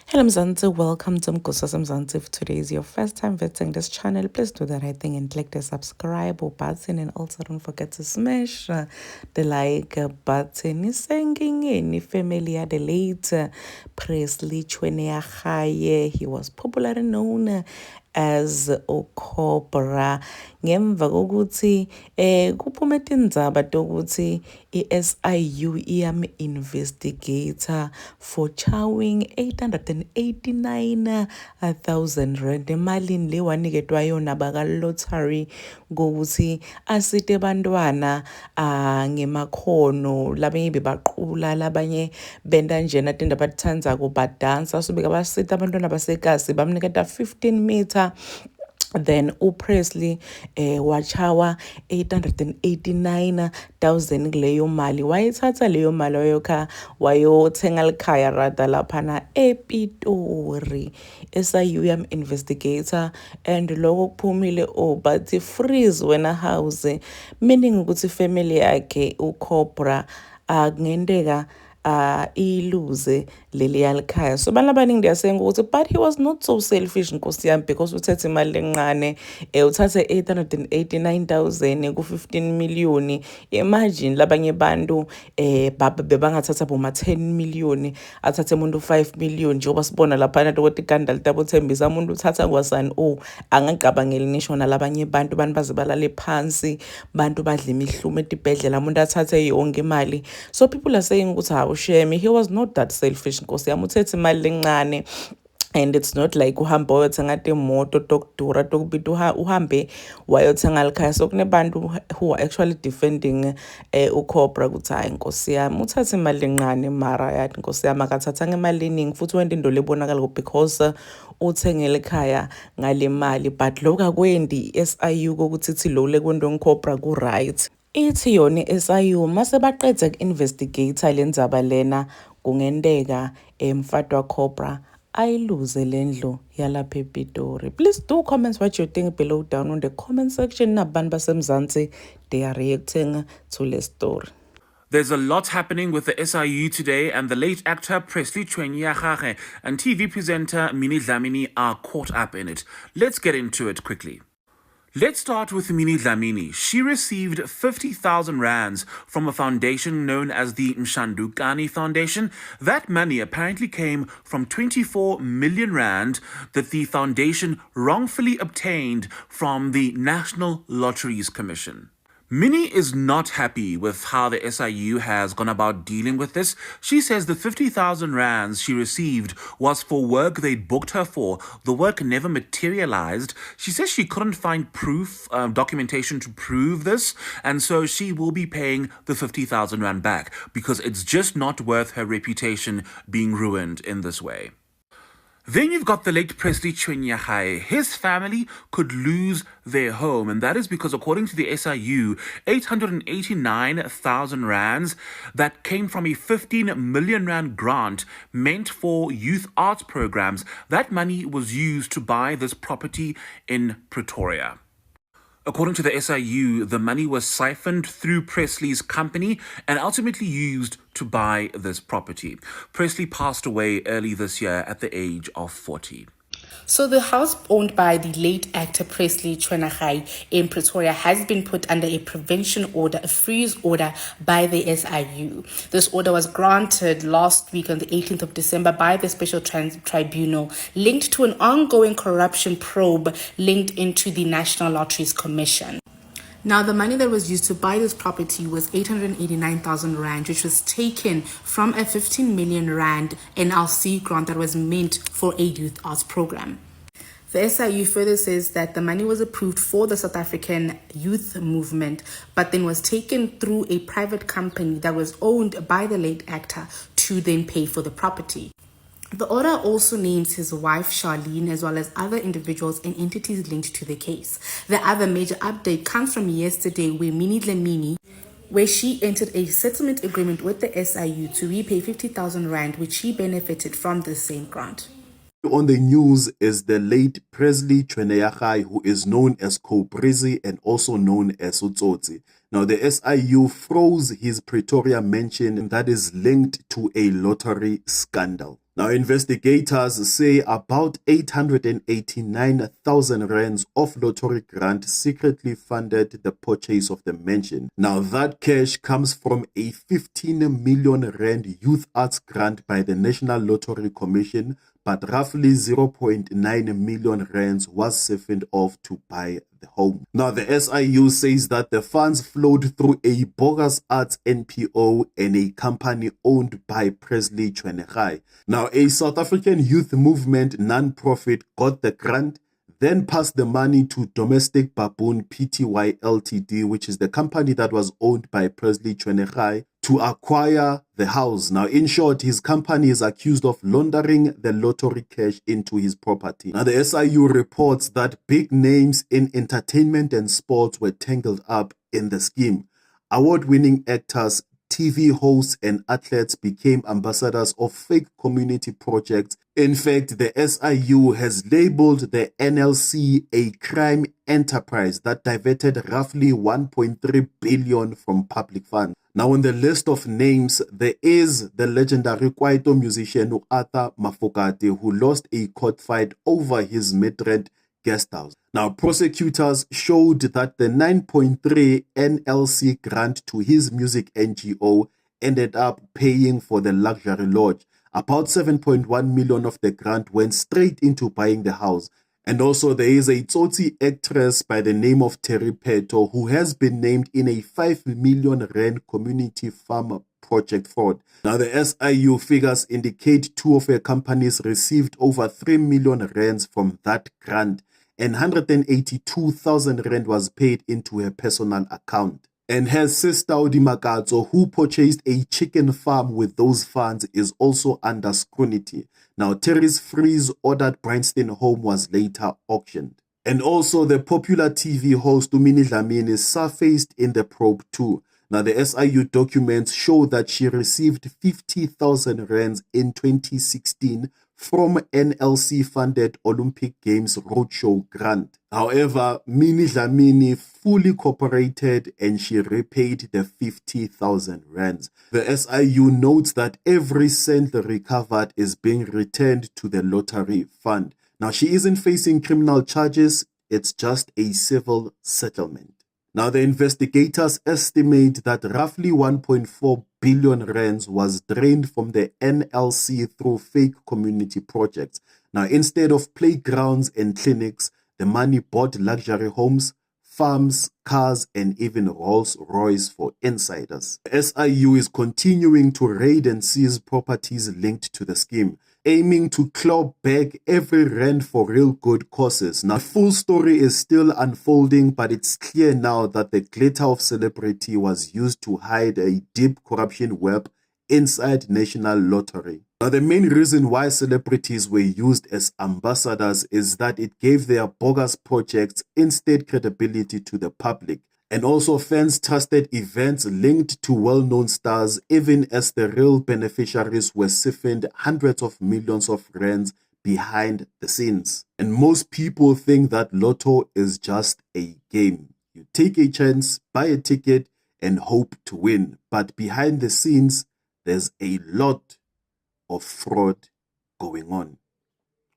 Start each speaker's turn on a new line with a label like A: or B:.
A: Hello Mzansi, welcome to Mkusasa Mzansi. If today is your first time visiting this channel, please do the right thing and click the subscribe button, and also don't forget to smash the like button. Isengingeni family the late Presley Chweneyagae. He was popularly known as uCobra. Ngemva kokuthi kuphume tindzaba tokuthi iSIU investigator for chawing 889,000 rand emalini le waniketwa yona baka lottery ngokuthi asite bantwana ngemakhono, labanye bebaqula, labanye benda njena tenda bathandzako badansa, so bekabasita abantwana basekasi bamniketa 15 meter. Then uPresley wachawa 889,000 kuleyo mali. Wayithatha leyo mali wayothenga likhaya rada laphana ePitori. SIU investigator and loko kuphumile but freeze wena house, meaning ukuthi family yakhe uCobra kungendeka iluze leli yalikhaya. So bana baningi ndiyasenga ukuthi but he was not so selfish nkosi yami, because uthethe imali lencane uthathe 889,000 ku-15 million. Imagine labanye bantu bebangathatha boma 10 million, athathe umuntu 5 million njengoba sibona laphana ukuthi iganda litabothembisa umuntu uthatha kwasani angaqabangeli nisho nalabanye bantu baze balale phansi, bantu badla imihlume etibhedlela, umuntu athathe yonke imali. So people are saying ukuthi awushemi, he was not that selfish nkosi yami, uthethe imali lencane. And it's not like uhambe wayothenga imoto tokudura tokubita uhambe wayothenga likhaya. So kunebantu who are actually defending uCobra ukuthi hayi nkosi yami uthathe imali lencane mara yathi nkosi yami akathathanga imali eningi futhi wenda into lebonakala because uthengele ekhaya ngale mali. But lokho akwendi SIU kokuthi ithi lo lekwento uCobra ku right. Ithi yona SIU mase baqedza ku-investigator lenzaba lena kungendeka mfati waCobra ayiluze lendlu yalapha ePitori. Please do comment what you think below down on the comment section. Nabantu basemzansi they are reacting to the story.
B: There's a lot happening with the SIU today, and the late actor Presley Chweneyagae and TV presenter Minnie Dlamini are caught up in it. Let's get into it quickly. Let's start with Minnie Dlamini. She received 50,000 rands from a foundation known as the Mshandukani Foundation. That money apparently came from 24 million rand that the foundation wrongfully obtained from the National Lotteries Commission. Minnie is not happy with how the SIU has gone about dealing with this. She says the 50,000 rands she received was for work they'd booked her for. The work never materialized. She says she couldn't find proof, documentation to prove this, and so she will be paying the 50,000 rand back because it's just not worth her reputation being ruined in this way. Then you've got the late Presley Chweneyagae. His family could lose their home, and that is because, according to the SIU, 889,000 rands that came from a 15 million rand grant meant for youth arts programs. That money was used to buy this property in Pretoria. According to the SIU, the money was siphoned through Presley's company and ultimately used to buy this property. Presley passed away early this year at the age of 40.
C: So the house owned by the late actor Presley Chweneyagae in Pretoria has been put under a prevention order, a freeze order by the SIU. This order was granted last week on the 18th of December by the Special Tribunal, linked to an ongoing corruption probe linked into the National Lotteries Commission. Now, the money that was used to buy this property was 889,000 rand, which was taken from a 15 million rand NLC grant that was meant for a youth arts program. The SIU further says that the money was approved for the South African youth movement, but then was taken through a private company that was owned by the late actor to then pay for the property. The order also names his wife Charlene as well as other individuals and entities linked to the case. The other major update comes from yesterday where Minnie Dlamini, where she entered a settlement agreement with the SIU to repay 50,000 rand, which she benefited from the same grant.
D: On the news is the late Presley Chweneyagae, who is known as Kobrizi and also known as Utsotsi. Now, the SIU froze his Pretoria mansion that is linked to a lottery scandal. Now, investigators say about 889,000 rands of lottery grant secretly funded the purchase of the mansion. Now, that cash comes from a 15 million rand youth arts grant by the National Lottery Commission, but roughly 0.9 million rands was siphoned off to buy the home. Now, the SIU says that the funds flowed through a bogus arts NPO and a company owned by Presley Chweneyagae. Now, a South African youth movement non-profit got the grant, then passed the money to Domestic Baboon Pty Ltd, which is the company that was owned by Presley Chweneyagae, to acquire the house. Now, in short, his company is accused of laundering the lottery cash into his property. Now, the SIU reports that big names in entertainment and sports were tangled up in the scheme. Award-winning actors, TV hosts and athletes became ambassadors of fake community projects. In fact, the SIU has labeled the NLC a crime enterprise that diverted roughly 1.3 billion from public funds. Now, on the list of names, there is the legendary Kwaito musician Arthur Mafokate, who lost a court fight over his Midrand guest house. Now, prosecutors showed that the 9.3 NLC grant to his music NGO ended up paying for the luxury lodge. About 7.1 million of the grant went straight into buying the house. And also there is a Tsotsi actress by the name of Terry Peto who has been named in a 5 million rand community farm project fraud. Now the SIU figures indicate two of her companies received over 3 million rands from that grant, and 182,000 rand was paid into her personal account. And her sister Audi Makatso, who purchased a chicken farm with those funds, is also under scrutiny. Now, Terry's freeze-ordered Bryanston home was later auctioned. And also, the popular TV host Umini Dlamini surfaced in the probe too. Now, the SIU documents show that she received 50,000 rands in 2016 from NLC-funded Olympic Games Roadshow grant. However, Minnie Dlamini fully cooperated and she repaid the 50,000 rands. The SIU notes that every cent recovered is being returned to the lottery fund. Now, she isn't facing criminal charges, it's just a civil settlement. Now, the investigators estimate that roughly 1.4 billion rands was drained from the NLC through fake community projects. Now, instead of playgrounds and clinics, the money bought luxury homes, farms, cars, and even Rolls-Royce for insiders. The SIU is continuing to raid and seize properties linked to the scheme, aiming to claw back every rand for real good causes. Now, the full story is still unfolding, but it's clear now that the glitter of celebrity was used to hide a deep corruption web inside National Lottery. Now, the main reason why celebrities were used as ambassadors is that it gave their bogus projects instant credibility to the public. And also fans trusted events linked to well-known stars, even as the real beneficiaries were siphoned hundreds of millions of rands behind the scenes. And most people think that Lotto is just a game. You take a chance, buy a ticket, and hope to win. But behind the scenes, there's a lot of fraud going on.